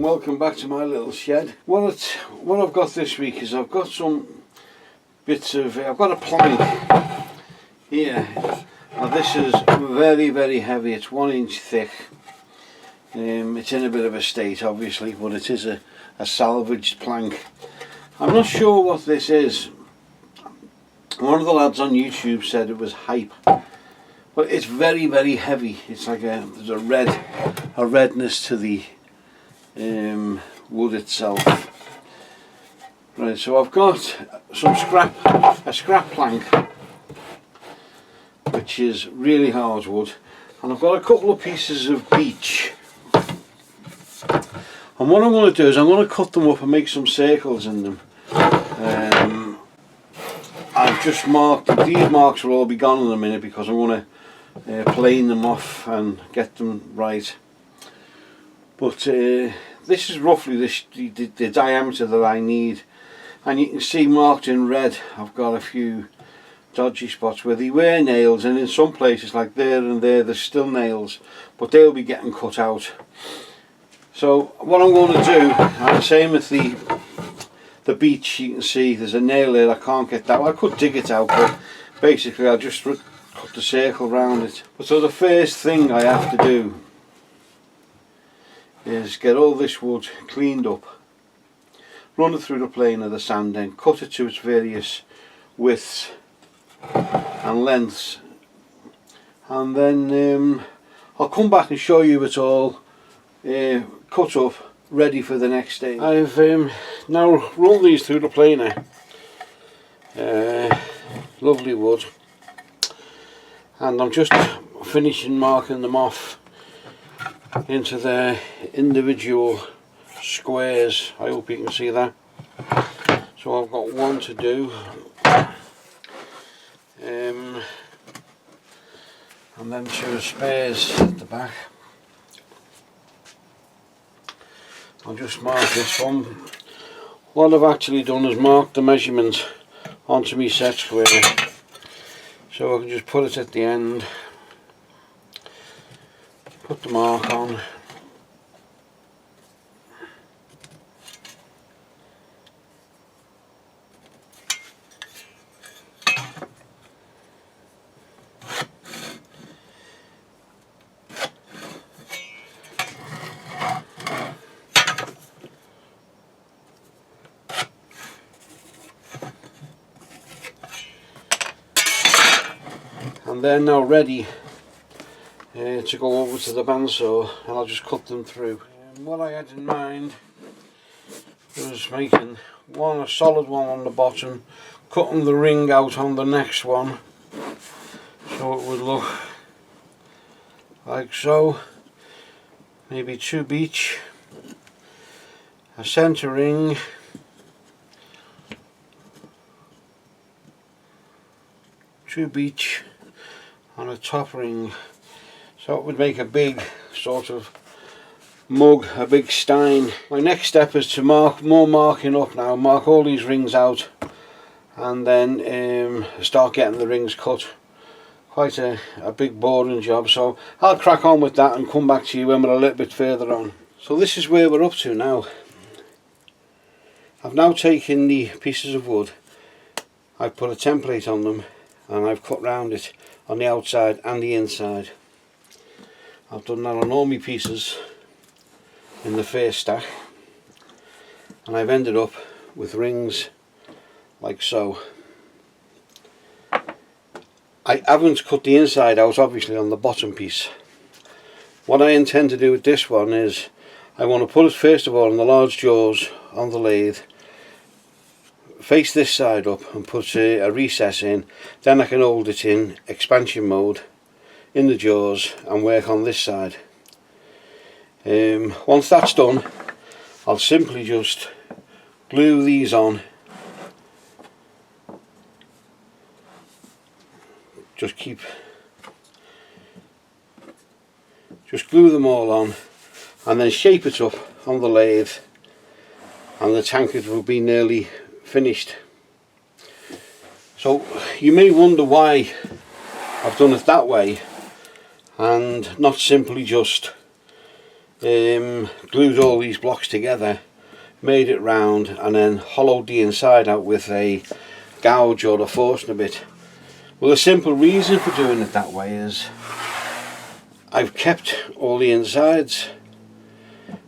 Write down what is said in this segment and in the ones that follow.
welcome back to my little shed. What I've got this week is I've got some bits of, I've got a plank here. Now this is very heavy, it's 1 inch thick. It's in a bit of a state obviously, but it is a salvaged plank. I'm not sure what this is. One of the lads on YouTube said it was hype, but it's very heavy. It's like there's a redness to the wood itself. Right, so I've got some a scrap plank, which is really hard wood, and I've got a couple of pieces of beech. And what I'm going to do is I'm going to cut them up and make some circles in them. I've just marked, these marks will all be gone in a minute because I'm going to plane them off and get them right. But this is roughly the diameter that I need, and you can see marked in red I've got a few dodgy spots where they were nails, and in some places like there and there there's still nails, but they'll be getting cut out. So what I'm going to do, and the same with the beech, you can see there's a nail there, I can't get that. I could dig it out, but basically I'll just cut the circle around it. So the first thing I have to do is get all this wood cleaned up, run it through the plane of the sand, then cut it to its various widths and lengths, and then I'll come back and show you it's all cut up, ready for the next stage. I've now run these through the planer. Lovely wood, and I'm just finishing marking them off into their individual squares. I hope you can see that. So I've got one to do, and then 2 spares at the back. I'll just mark this one. What I've actually done is mark the measurement onto my set square, so I can just put it at the end, put the mark on, and they're now ready to go over to the bandsaw, and I'll just cut them through. What I had in mind was making a solid one on the bottom, cutting the ring out on the next one so it would look like so. Maybe 2 beech, a centre ring, two beech, and a top ring, so it would make a big sort of mug, a big stein. My next step is to mark more marking up now, mark all these rings out, and then start getting the rings cut. Quite a big boring job, so I'll crack on with that and come back to you when we're a little bit further on. So this is where we're up to now. I've now taken the pieces of wood, I've put a template on them, and I've cut round it on the outside and the inside. I've done that on all my pieces in the first stack, and I've ended up with rings like so. I haven't cut the inside out obviously on the bottom piece. What I intend to do with this one is I want to put it first of all in the large jaws on the lathe, face this side up and put a recess in, then I can hold it in expansion mode in the jaws and work on this side. Once that's done, I'll simply just glue these on, just glue them all on, and then shape it up on the lathe, and the tankard will be nearly finished. So you may wonder why I've done it that way and not simply just glued all these blocks together, made it round, and then hollowed the inside out with a gouge or a forstner bit. Well, the simple reason for doing it that way is I've kept all the insides,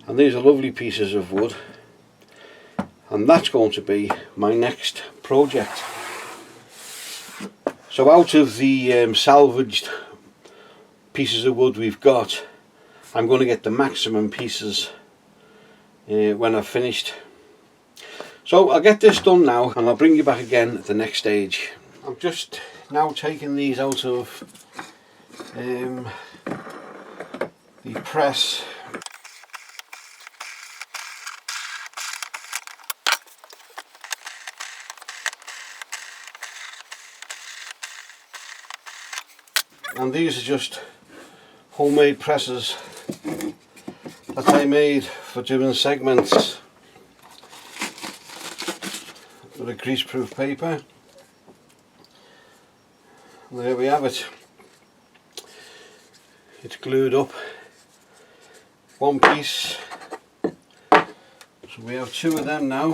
and these are lovely pieces of wood, and that's going to be my next project. So out of the salvaged pieces of wood we've got, I'm going to get the maximum pieces when I've finished. So I'll get this done now, and I'll bring you back again at the next stage. I'm just now taking these out of the press. And these are just homemade presses that I made for doing segments with a greaseproof paper. And there we have it. It's glued up, one piece. So we have two of them now.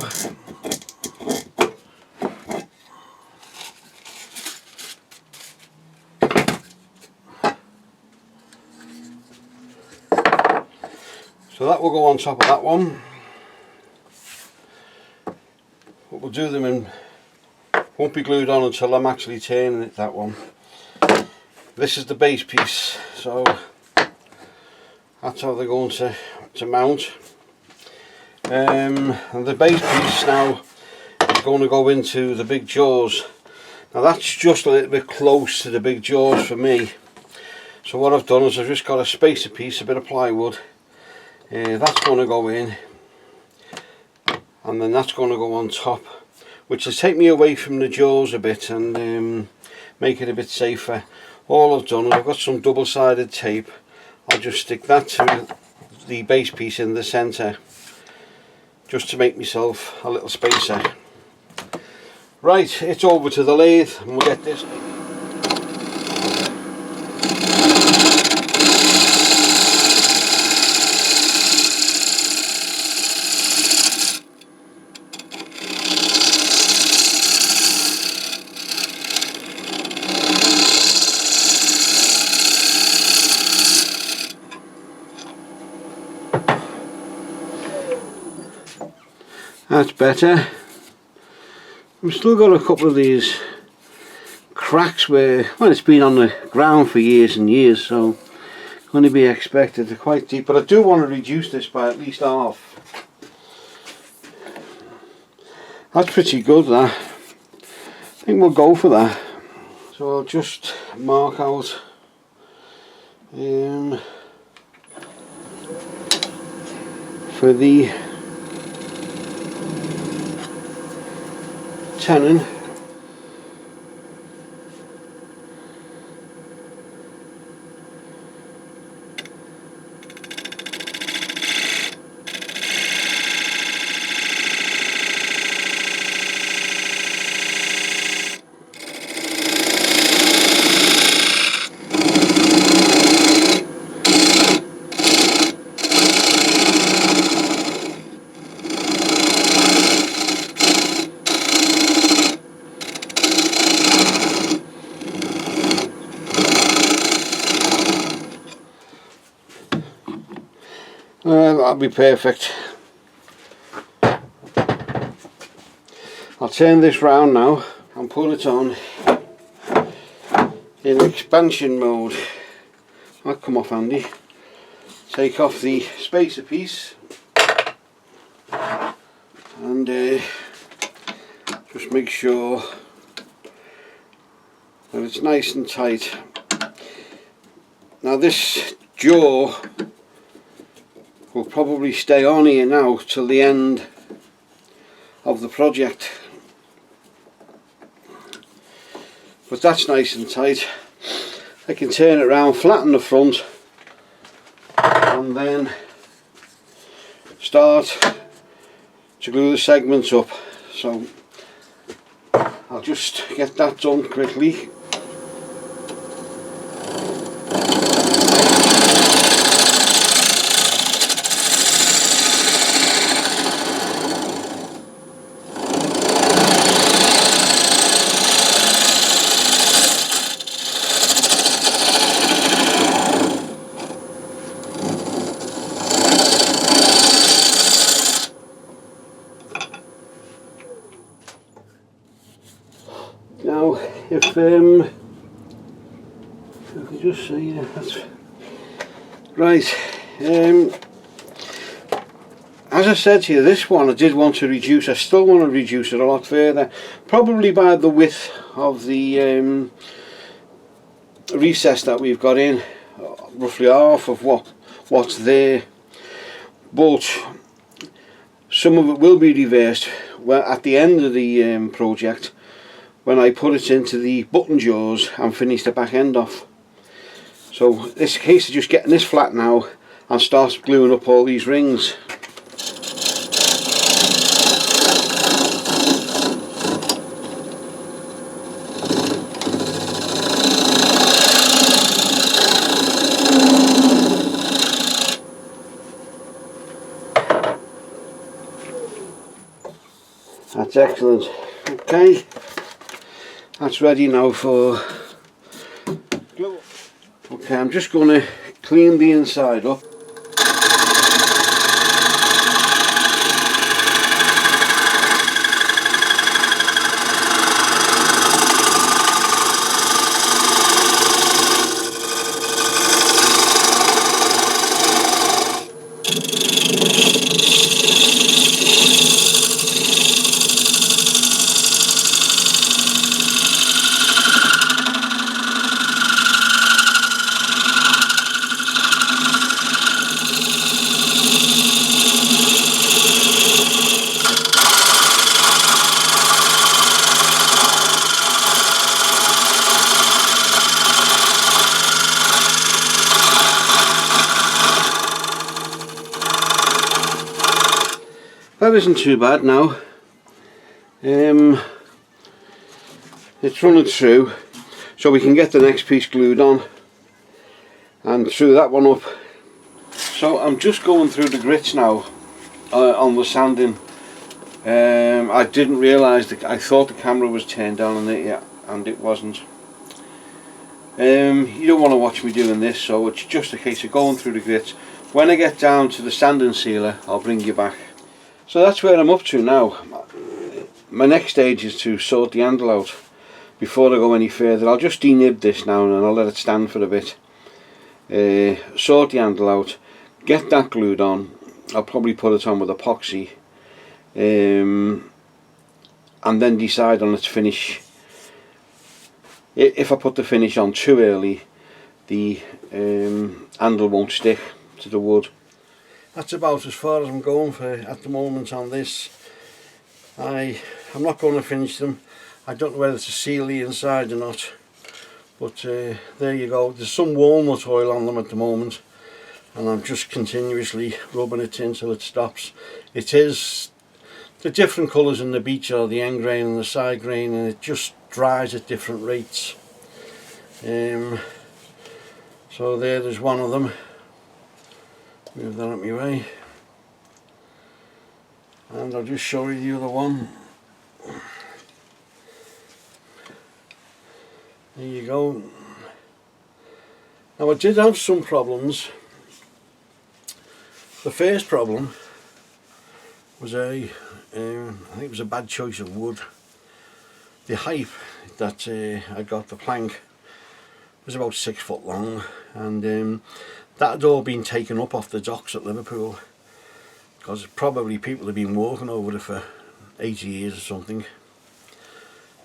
So that will go on top of that one. But we'll do them in, won't be glued on until I'm actually turning it, that one. This is the base piece, so that's how they're going to mount. And the base piece now is going to go into the big jaws. Now that's just a little bit close to the big jaws for me. So what I've done is I've just got a spacer piece, a bit of plywood. That's going to go in, and then that's going to go on top, which will take me away from the jaws a bit and make it a bit safer. All I've done is I've got some double-sided tape. I'll just stick that to the base piece in the centre, just to make myself a little spacer. Right, it's over to the lathe, and we'll get this. That's better. I've still got a couple of these cracks where, well, it's been on the ground for years and years, so going to be expected. They're quite deep, but I do want to reduce this by at least half. That's pretty good, that. I think we'll go for that. So I'll just mark out for the tenon. That'll be perfect. I'll turn this round now and put it on in expansion mode. That'll come off handy. Take off the spacer piece and just make sure that it's nice and tight. Now this jaw will probably stay on here now till the end of the project, but that's nice and tight. I can turn it around, flatten the front, and then start to glue the segments up. So I'll just get that done quickly. Now, if I can just see, yeah, that's right. As I said to you, this one I did want to reduce. I still want to reduce it a lot further, probably by the width of the recess that we've got in, roughly half of what's there. But some of it will be reversed at the end of the project, when I put it into the button jaws and finish the back end off. So it's a case of just getting this flat now and start gluing up all these rings. That's excellent. Okay, that's ready now for glue. Okay, I'm just going to clean the inside up. That isn't too bad now. It's running through, so we can get the next piece glued on and through that one up. So I'm just going through the grits now on the sanding. I didn't realise that, I thought the camera was turned down on it, yeah, and it wasn't. You don't want to watch me doing this, so it's just a case of going through the grits. When I get down to the sanding sealer, I'll bring you back. So that's where I'm up to now. My next stage is to sort the handle out. Before I go any further, I'll just denib this now and I'll let it stand for a bit. Sort the handle out, get that glued on. I'll probably put it on with epoxy, and then decide on its finish. If I put the finish on too early, the handle won't stick to the wood. That's about as far as I'm going for at the moment on this. I'm not going to finish them. I don't know whether to seal the inside or not, but there you go. There's some walnut oil on them at the moment, and I'm just continuously rubbing it in till it stops. It is the different colours in the beech are the end grain and the side grain, and it just dries at different rates. So there's one of them. Move that out of my way, and I'll just show you the other one. There you go. Now I did have some problems. The first problem was I think it was a bad choice of wood. The height that I got the plank was about 6 foot long, and that had all been taken up off the docks at Liverpool, because probably people have been walking over it for 80 years or something.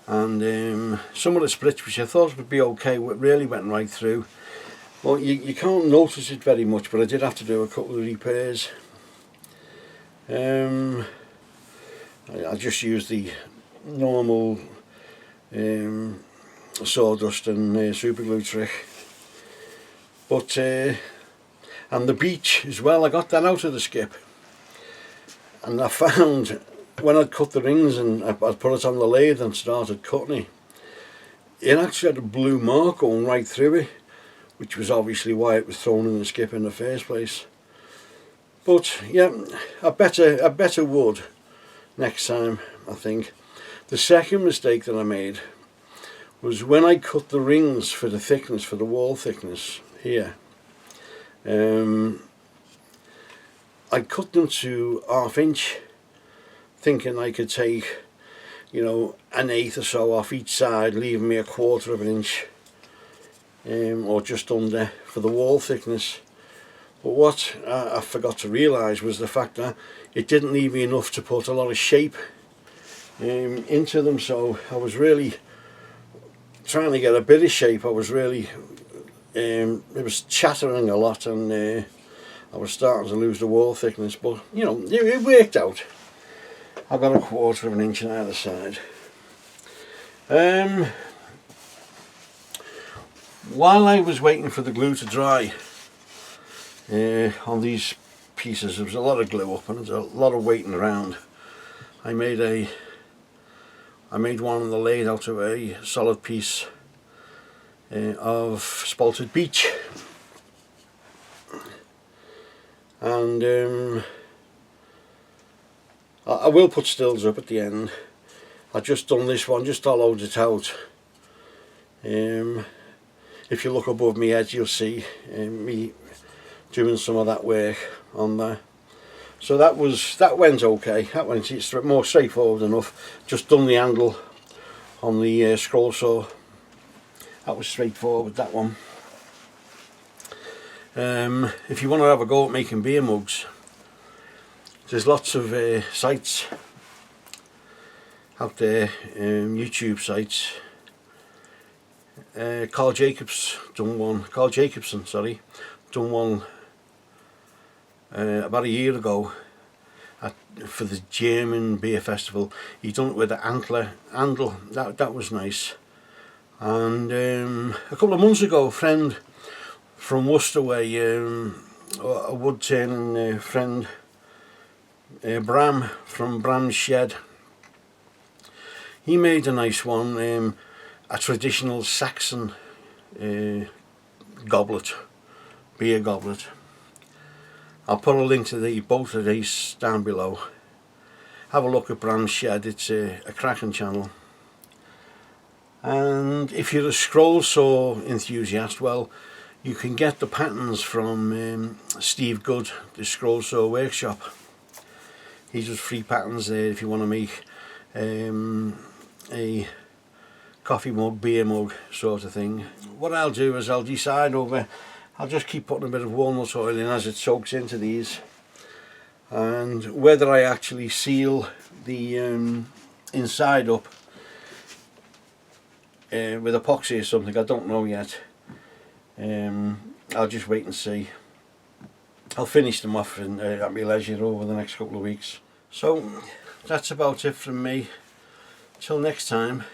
And some of the splits, which I thought would be okay, really went right through. Well, you can't notice it very much, but I did have to do a couple of repairs. I just used the normal sawdust and super glue trick. But and the beech as well, I got that out of the skip, and I found when I'd cut the rings and I'd put it on the lathe and started cutting it actually had a blue mark going right through it, which was obviously why it was thrown in the skip in the first place. But yeah, a better wood next time, I think. The second mistake that I made was when I cut the rings for the thickness, for the wall thickness here. I cut them to 1/2 inch, thinking I could take you know, an eighth or so off each side, leaving me a quarter of an inch or just under for the wall thickness. But what I forgot to realise was the fact that it didn't leave me enough to put a lot of shape into them, so I was really trying to get a bit of shape. I was really it was chattering a lot, and I was starting to lose the wall thickness, but you know, it worked out. I got a quarter of an inch on either side. While I was waiting for the glue to dry on these pieces, there was a lot of glue up and there was a lot of waiting around. I made one on the lathe out of a solid piece of spalted beech, and I will put stills up at the end. I just done this one, just hollowed it out. If you look above my head, you'll see me doing some of that work on there. So that went okay. It's more straightforward enough. Just done the handle on the scroll saw. That was straightforward, that one. If you want to have a go at making beer mugs, there's lots of sites out there, YouTube sites. Carl Jacobson, sorry, done one about a year ago for the German beer festival. He done it with the handle. That was nice. And a couple of months ago, a friend from Worcester way, a wood turning friend, Bram from Bram's shed, he made a nice one, a traditional Saxon goblet, beer goblet. I'll put a link to both of these down below. Have a look at Bram's shed. It's a cracking channel. And if you're a scroll saw enthusiast, well, you can get the patterns from Steve Good, the Scroll Saw Workshop. He does free patterns there if you want to make a coffee mug, beer mug sort of thing. What I'll do is I'll just keep putting a bit of walnut oil in as it soaks into these, and whether I actually seal the inside up with epoxy or something, I don't know yet. I'll just wait and see. I'll finish them off at my leisure over the next couple of weeks. So that's about it from me. Till next time,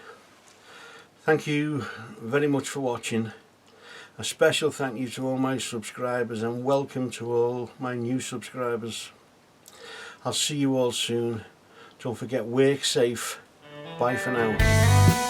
thank you very much for watching. A special thank you to all my subscribers, and welcome to all my new subscribers. I'll see you all soon. Don't forget, work safe. Bye for now.